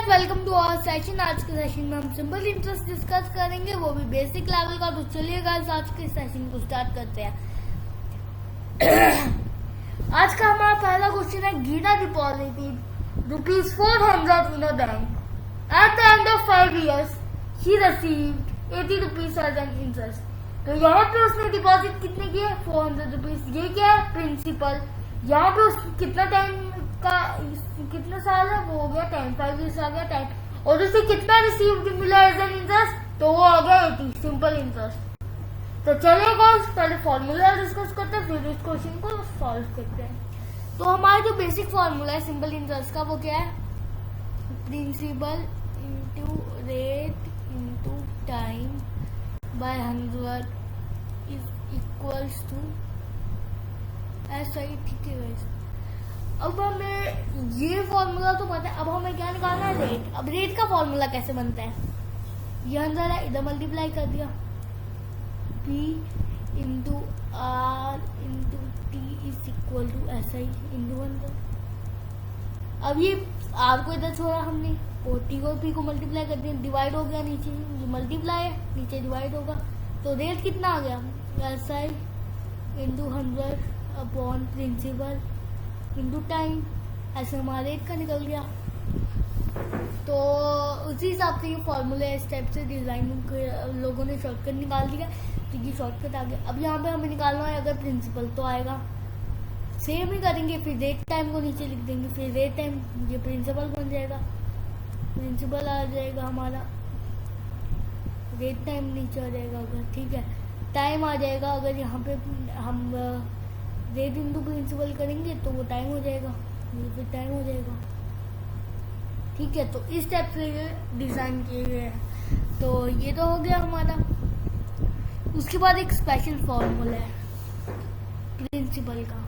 Guys, welcome to our session. आज के session में हम सिंपल इंटरेस्ट डिस्कस करेंगे, वो भी बेसिक लेवल का। तो चलिए गाइस, आज के सेशन को स्टार्ट करते हैं। आज का हमारा पहला क्वेश्चन है, Geeta deposited ₹400 in a bank. At the end of 5 years she received ₹80 as an interest. तो यहाँ पे उसने डिपॉजिट कितने किए? ₹400। ये क्या है? प्रिंसिपल। यहाँ पे उस कितना टाइम का, कितना साल है वो हो गया 10, 5 years आ गया 10, और उसे कितना रिसीव्ड मिला एज एन इंटरेस्ट? तो वो आ गया 80, सिंपल इंटरेस्ट। तो चलिए गाइस, पहले फॉर्मूला डिस्कस करते हैं, फिर इस क्वेश्चन को सॉल्व करते हैं। तो हमारा जो बेसिक फॉर्मूला है सिंपल इंटरेस्ट का, वो क्या है? Principal into rate into time by 100 is equals to ऐसा ही। ठीक है गाइस, अब हमें ये फॉर्मूला तो पता है, अब हमें क्या निकालना है? रेट। अब रेट का फॉर्मूला कैसे बनता है? ये 100 है, इधर मल्टीप्लाई कर दिया, P into R into T is equal to ऐसा ही इंटू 100। अब ये आर को इधर छोड़ा हमने, और टी को पी को मल्टीप्लाई कर दिया, डिवाइड हो गया, नीचे मल्टीप्लाई है, नीचे डिवाइड होगा। तो रेट कितना आ गया? ऐसा ही into 100 upon principal into time. ऐसे हमारा रेट का निकल गया। तो उसी हिसाब से ये फॉर्मूले स्टेप से डिजाइन लोगों ने शॉर्टकट निकाल दिया, तो ये शॉर्टकट आ गया। अब यहाँ पे हमें निकालना है अगर प्रिंसिपल, तो आएगा सेम ही करेंगे, फिर रेट टाइम को नीचे लिख देंगे, फिर रेट टाइम ये प्रिंसिपल बन जाएगा, प्रिंसिपल आ जाएगा हमारा, रेट टाइम नीचे आ जाएगा अगर, ठीक है, टाइम आ जाएगा। अगर यहाँ पे हम रेट इंटू प्रिंसिपल करेंगे तो वो टाइम हो जाएगा, ये फिर टाइम हो जाएगा। ठीक है, तो इस स्टेप से ये डिजाइन किए गए हैं। तो ये तो हो गया हमारा। उसके बाद एक स्पेशल फॉर्मूला है प्रिंसिपल का।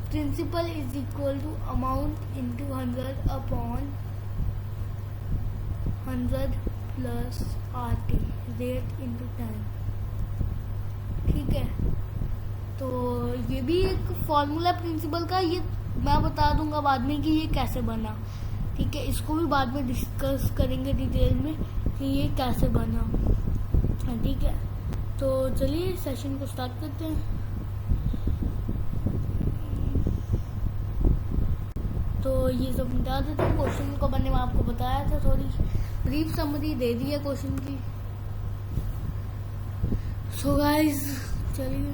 Principal is equal to amount into 100 upon 100 plus RT, rate into time. ठीक है, तो ये भी एक फॉर्मूला प्रिंसिपल का, ये मैं बता दूंगा बाद में कि ये कैसे बना। ठीक है, इसको भी बाद में डिस्कस करेंगे डिटेल में कि ये कैसे बना। ठीक है, तो चलिए सेशन को स्टार्ट करते हैं। तो ये सब बता देते हैं। क्वेश्चन को मैंने आपको बताया था, थोड़ी ब्रीफ समरी दे दी है क्वेश्चन की। सो गाइस, चलिए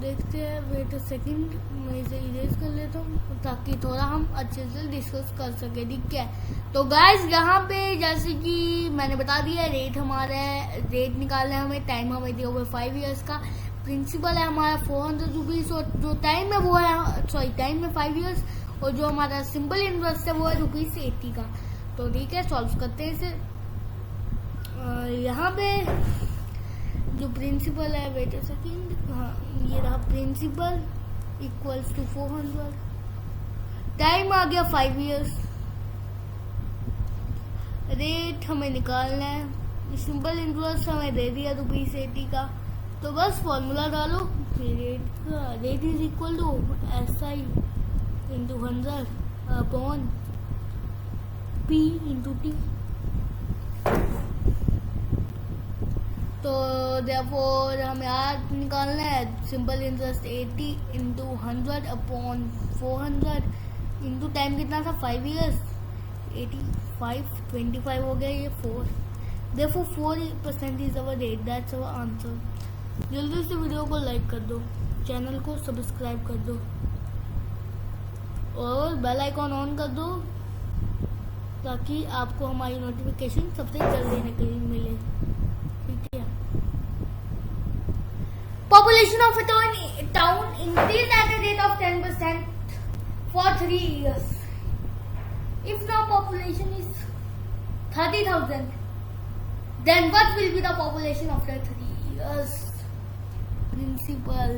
देखते हैं। वेट अ सेकंड, मैं इसे इरेज कर लेता हूँ ताकि थोड़ा हम अच्छे से डिस्कस कर सके। ठीक है, तो गाइस यहाँ पे जैसे कि मैंने बता दिया, रेट हमारा है, रेट निकालना है हमें, टाइम हमें दिया हुआ है 5 years का, प्रिंसिपल है हमारा ₹400, और जो टाइम है वो है, सॉरी टाइम है 5 years, और जो हमारा सिंपल इंटरेस्ट है वो है ₹80 का। तो ठीक है, सॉल्व करते हैं इसे। यहाँ पे जो प्रिंसिपल है, वेट अ सेकंड, हाँ ये रहा, प्रिंसिपल इक्वल्स टू 400, टाइम आ गया 5 years, रेट हमें निकालना है, सिंपल इंटरेस्ट हमें दे दिया ₹80 का। तो बस फॉर्मूला डालो, rate is equal to SI into 100 upon P into T. तो देयरफॉर हमें आज निकालना है simple interest 80 into 100 upon 400 into time कितना था? 5 years, 85, 25 हो गया, ये 4। Therefore 4% is our rate, that's our answer. जल्दी से वीडियो को लाइक कर दो, चैनल को सब्सक्राइब कर दो, और बेल आइकॉन ऑन कर दो ताकि आपको हमारी नोटिफिकेशन सबसे जल्दी निकल मिले। ठीक है, population of a town increased at a rate of 10% for 3 years. If now population is 30,000, then what will be the population after 3 years? Principal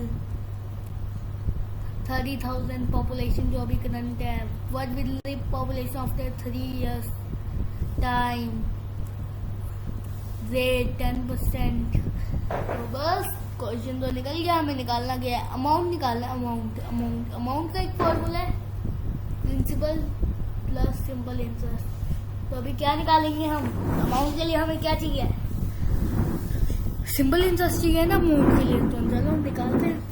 30,000 population जो अभी करंट है, what will be population after 3 years? Time, rate 10%। तो बस question तो निकल गया, हमें निकालना गया अमाउंट निकालना। अमाउंट का एक फॉर्मूला है, प्रिंसिपल प्लस सिंपल इंटरेस्ट। तो अभी क्या निकालेंगे हम? अमाउंट के लिए हमें क्या चाहिए? सिंपल इंटरेस्ट चाहिए ना अमाउंट के लिए। तो चलो हम निकालते हैं।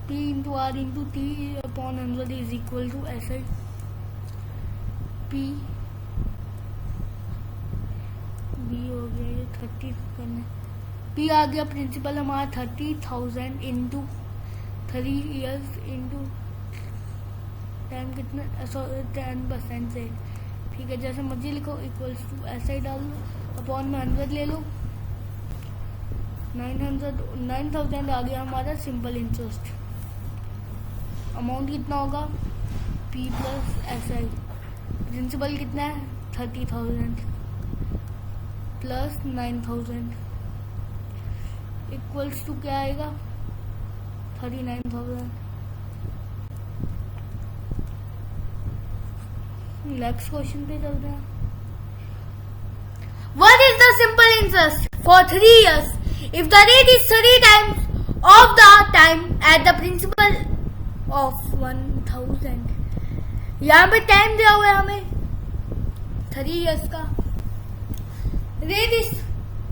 P into R into T upon 100 is equal to SI P B हो गया ये 30 करना। P आ गया प्रिंसिपल हमारा 30,000 इंटू 3 ईयर्स इंटू टाइम कितना 10% से। ठीक है, जैसे मर्जी लिखो, इक्वल्स टू SI डाल लो, अपॉन में 100 ले लो। 9,000 आ गया हमारा सिंपल इंटरेस्ट। अमाउंट कितना होगा? P plus SI। प्रिंसिपल कितना है? 30,000 प्लस 9,000 इक्वल्स टू क्या आएगा? 39,000। नेक्स्ट क्वेश्चन पे चलते हैं। What is the simple interest for 3 years if the rate is 3 times of the time at the principal of 1,000? यहाँ पे टाइम दिया हुआ है हमें 3 years का। Rate is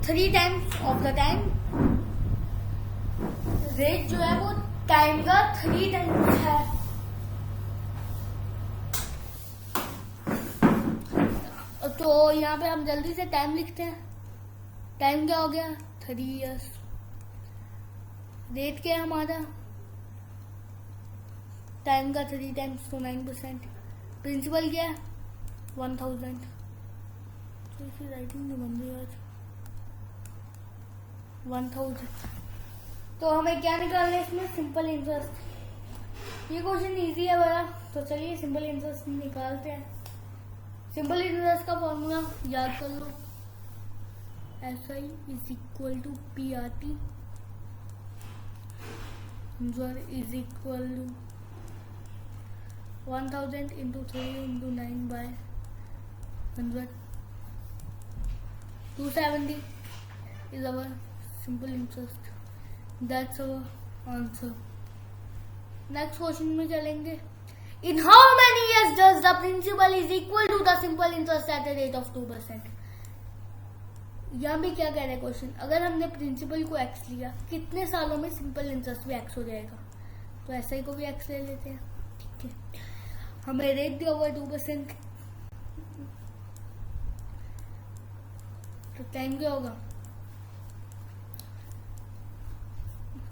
3 times of the time. Rate जो है वो टाइम का 3 times है। तो यहाँ पे हम जल्दी से टाइम लिखते हैं। टाइम क्या हो गया? 3 years। रेट क्या है हमारा? टाइम का 3 times तो 9%। प्रिंसिपल क्या है? 1,000। तो इसी राइटिंग नहीं बन रही आज। 1000। तो हमें क्या निकालना है इसमें? Simple interest. ये क्वेश्चन इजी है बड़ा, तो चलिए सिंपल इंटरेस्ट निकालते हैं। सिंपल इंटरेस्ट का फॉर्मूला याद कर लो। SI is equal to PRT is equal to 1,000 into 3 into 9 by 100। 270 is our simple interest. That's our answer. Next question में चलेंगे। In how many years does the principal is equal to the simple interest at a rate of 2%? यहाँ भी क्या कह रहा है question? अगर हमने प्रिंसिपल को x लिया, कितने सालों में सिंपल इंटरेस्ट भी x हो जाएगा? तो SI को भी x ले लेते हैं। ठीक है, हमें रेट दिया हुआ 2%। तो टाइम क्या होगा?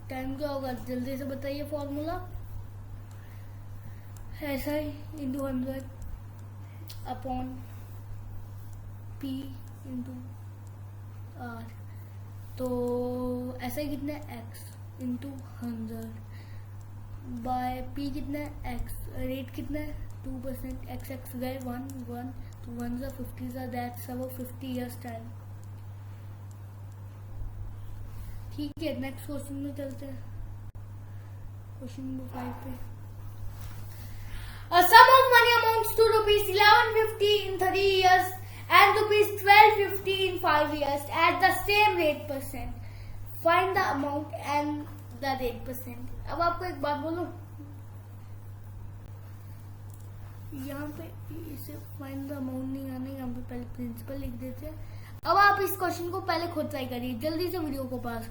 टाइम क्या होगा जल्दी से बताइए formula. SI into 100 upon P into R। तो SI कितना है? X इंटू 100 बाय P कितना है? X। रेट कितना है? 2%। X गए 1 1 तो 1 सा 50 सा, दैट्स अबाउट 50 years टाइम। ठीक है, नेक्स्ट क्वेश्चन में चलते हैं। क्वेश्चन नंबर 5 पे। A sum of money amounts to rupees 1150 in 3 years and rupees 1250 in 5 years at the same rate percent. Find the amount and the rate percent. अब आपको एक बात बोलूं, यहाँ पे इसे फाइंड द अमाउंट नहीं आना, यहाँ पे पहले प्रिंसिपल लिख देते हैं। अब आप इस क्वेश्चन को पहले खुद ट्राई करिए। जल्दी से वीडियो को पास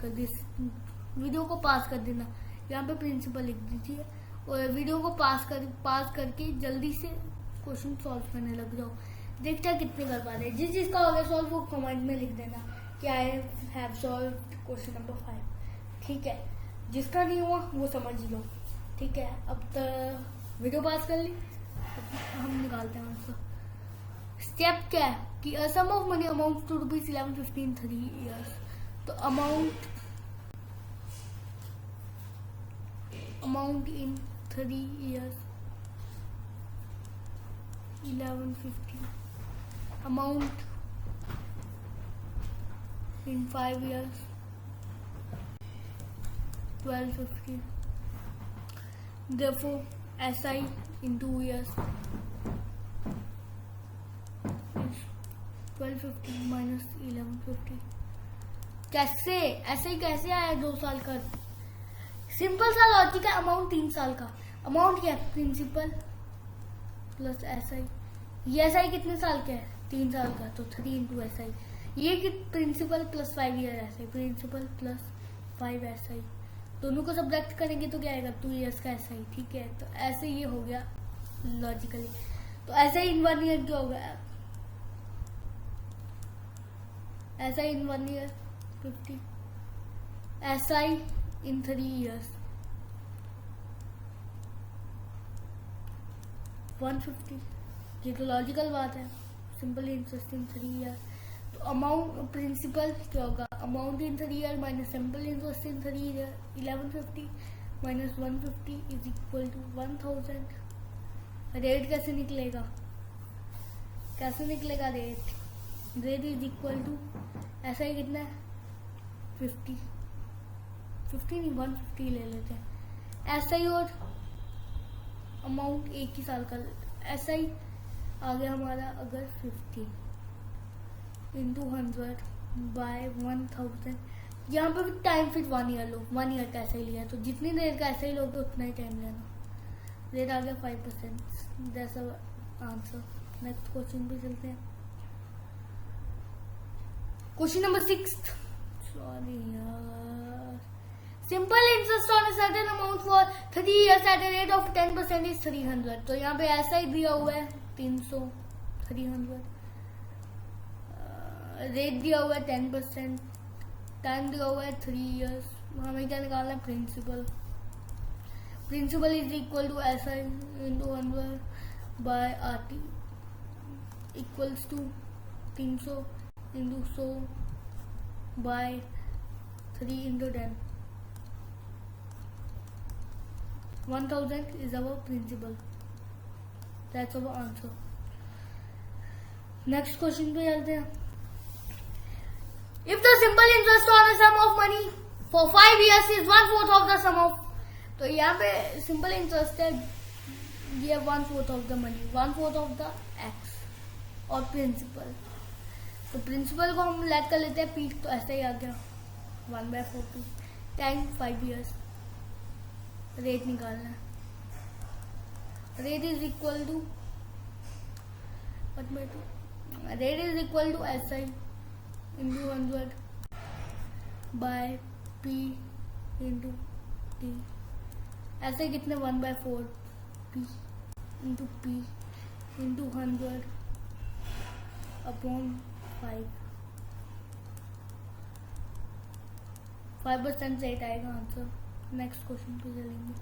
कर देना। यहाँ पे प्रिंसिपल लिख दीजिए और वीडियो को पास करके जल्दी से क्वेश्चन सॉल्व करने लग जाओ। देखते हैं कितने कर पा रहे हैं। जिस जिसका हो गया सॉल्व वो कमेंट में लिख देना कि I have solve question number 5। ठीक है, जिसका नहीं हुआ वो समझ लो। ठीक है, अब तो वीडियो पास कर ली, हम निकालते हैं आंसर। स्टेप क्या है कि a sum of money amounts to rupees 1150 in 3 years। तो amount in 3 years 1150। Amount in 5 years 1250। therefore SI in 2 years 1250 minus 1150 कैसे ऐसे ही कैसे आया 2 साल का? सिंपल सा लॉजिक है। अमाउंट 3 साल का, अमाउंट क्या है? Principal plus SI। ये SI कितने साल का है? 3 साल का, तो 3 इंटू SI। ये कि principal plus 5 year SI, principal plus 5 SI, दोनों को सब्ट्रैक्ट करेंगे तो क्या आएगा? 2 इयर्स का SI। ठीक है, तो ऐसे ये हो गया लॉजिकली। तो ऐसा ही इन 1 ईयर क्या होगा? ऐसा in 1 year 50, SI in 3 years 150। ये तो लॉजिकल बात है। Simple interest in 3 year. तो अमाउंट प्रिंसिपल क्या होगा? Amount in 3 year minus simple interest in 3 year, 1150 minus 150 is equal to 1000। Rate कैसे निकलेगा? कैसे निकलेगा rate? Rate is equal to ऐसा ही कितना है? 50 नहीं 150 ले लेते हैं। ऐसा ही और अमाउंट एक ही साल का। ऐसा ही आ गया हमारा अगर 50 इंटू 100 बाय 1000। यहाँ पे भी टाइम फिट 1 ईयर लो। 1 ईयर का ऐसा ही लिया, तो जितनी देर का ऐसा ही लोगे उतना ही टाइम लेना। रेट आ गया 5%। That's our answer. Next question पे चलते हैं। Question number 6। सॉरी यार। Simple interest on a certain amount for 3 years at a rate of 10% इज 300। तो यहाँ पे ऐसा ही दिया हुआ है 300, 300। रेट दिया हुआ है 10%, टाइम दिया हुआ है 3 years। हमें क्या निकालना है? Principal. Principal is equal to SI into 100 by RT equals to 300 into 100 by 3 into 10। 1000 is our principal. That's our answer. Next question पे चलते हैं। If the simple interest on a sum of money for 5 years is 1/4 of the sum of, तो यहाँ पे simple interest है, ये 1/4 of the money, 1/4 of the X और principal. तो प्रिंसिपल को हम लेट कर लेते हैं P, तो ऐसा ही आ गया 1/4 टाइम 5 years। रेट निकालना है। Rate is equal to rate is equal to SI into 100 by P into T। ऐसे कितने? 1/4 P into P into 100 upon 5% rate आएगा आंसर। नेक्स्ट क्वेश्चन पे चलेंगे।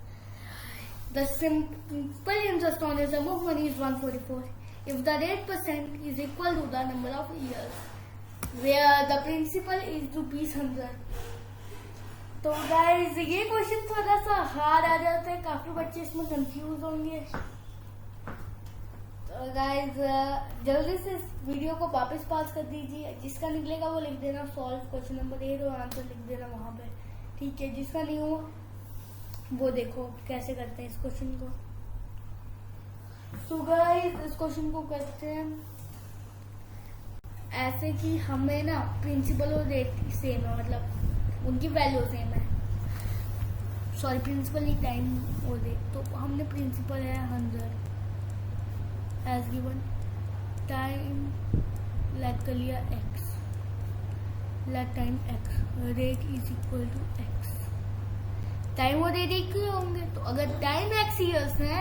The simple interest on the sum of money is 144 if the rate % is equal to the number of years where the principal is ₹100। तो guys ये question थोड़ा सा hard आ जाता है, काफी बच्चे इसमें कंफ्यूज होंगे। तो गाइस जल्दी से इस वीडियो को वापस पास कर दीजिए। जिसका निकलेगा वो लिख देना सॉल्व क्वेश्चन नंबर 8 और आंसर लिख देना वहां पे। ठीक है, जिसका नहीं हुआ वो देखो कैसे करते हैं इस क्वेश्चन को। सो गाइस इस क्वेश्चन को करते हैं ऐसे कि हमें ना प्रिंसिपल और रेट सेम है, मतलब उनकी वैल्यू सेम है। सॉरी प्रिंसिपल नहीं, टाइम और रेट। तो हमने प्रिंसिपल है 100 एज गिवन, टाइम लेट कर लिया x, let time x, rate is equal to x। Time और रेट एक ही होंगे, तो अगर टाइम x ईयर्स है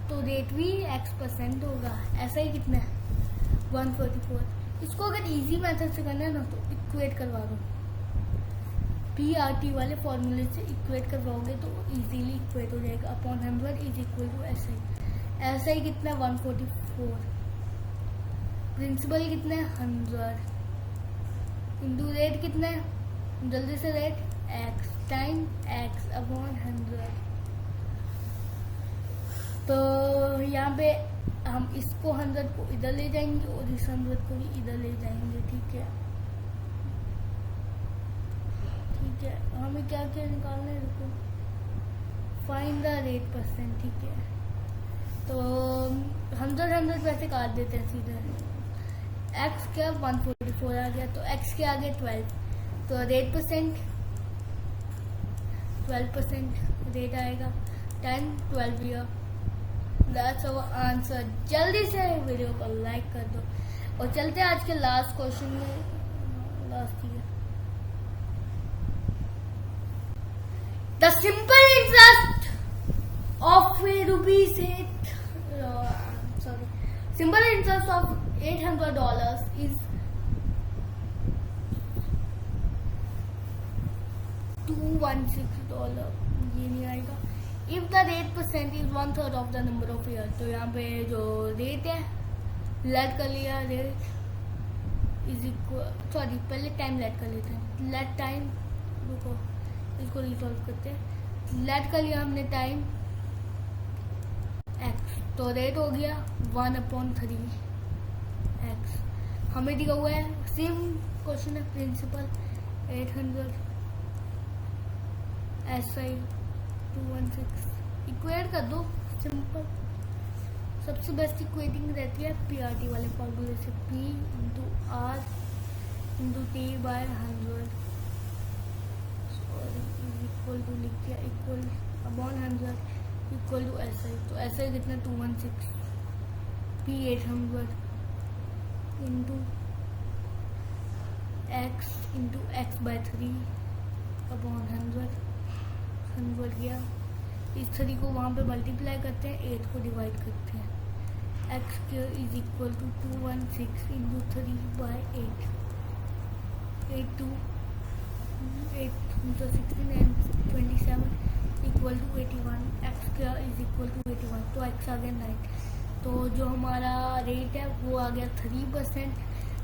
तो रेट भी x% होगा। ऐसा ही कितना है? 144। इसको अगर इजी मेथड से करना है ना तो इक्वेट करवा दो। PRT वाले फॉर्मूले से इक्वेट करवाओगे तो इजीली इक्वेट हो जाएगा। Upon 100 is equal to SI। SI कितना है? 144। प्रिंसिपल कितना है? 100 इंटू रेट कितना है? जल्दी से rate x time x upon 100। तो यहाँ पे हम इसको 100 को इधर ले जाएंगे और इस 100 को भी इधर ले जाएंगे। ठीक है, ठीक है। हमें क्या क्या निकालना है? रुको, फाइंड द रेट %। ठीक है, तो 100 वैसे काट देते हैं सीधे। x क्या 144 आ गया, तो x के आगे 12। तो 8%, 12% रेट आएगा, 10, 12 ईयर। That's our answer. जल्दी से वीडियो को लाइक कर दो और चलते हैं आज के लास्ट क्वेश्चन में। Last year the simple interest of rupees 8 simple interest of $800 is $216। ये नहीं आएगा। If the rate percent is 1/3 of the number of years, तो यहाँ पे जो रेट है लेट कर लिया, रेट इज इक्वल, सॉरी पहले टाइम लेट कर लेते हैं। लेट टाइम, रुको इसको रिसॉल्व करते हैं। लेट कर लिया हमने टाइम x, तो रेट हो गया 1/3 x। हमें दिया हुआ है, सेम क्वेश्चन है, प्रिंसिपल 800 SI 216 इक्वेट कर दो। सिंपल सबसे बेस्ट इक्वेटिंग रहती है PRT वाले फॉर्मूले से, P × R × T by 100 equal to लिख दिया, equal upon 100 equal to SI। तो SI कितना 216, P 800 into x by 3 upon 100 गया। इस 3 को वहाँ पे मल्टीप्लाई करते हैं, 8 को डिवाइड करते हैं। x² is equal to 216 into 3 by 8, 8 into 16 and 27 equal to 81। x² is equal to 81, तो x आ गया 9। तो जो हमारा रेट है वो आ गया 3%,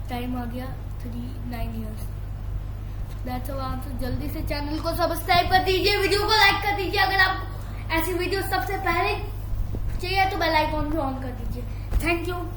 टाइम आ गया 9 ईयर्स। That's our answer. जल्दी से चैनल को सब्सक्राइब कर दीजिए, वीडियो को लाइक कर दीजिए। अगर आपको ऐसी वीडियो सबसे पहले चाहिए तो बेल आइकॉन भी ऑन कर दीजिए। Thank you.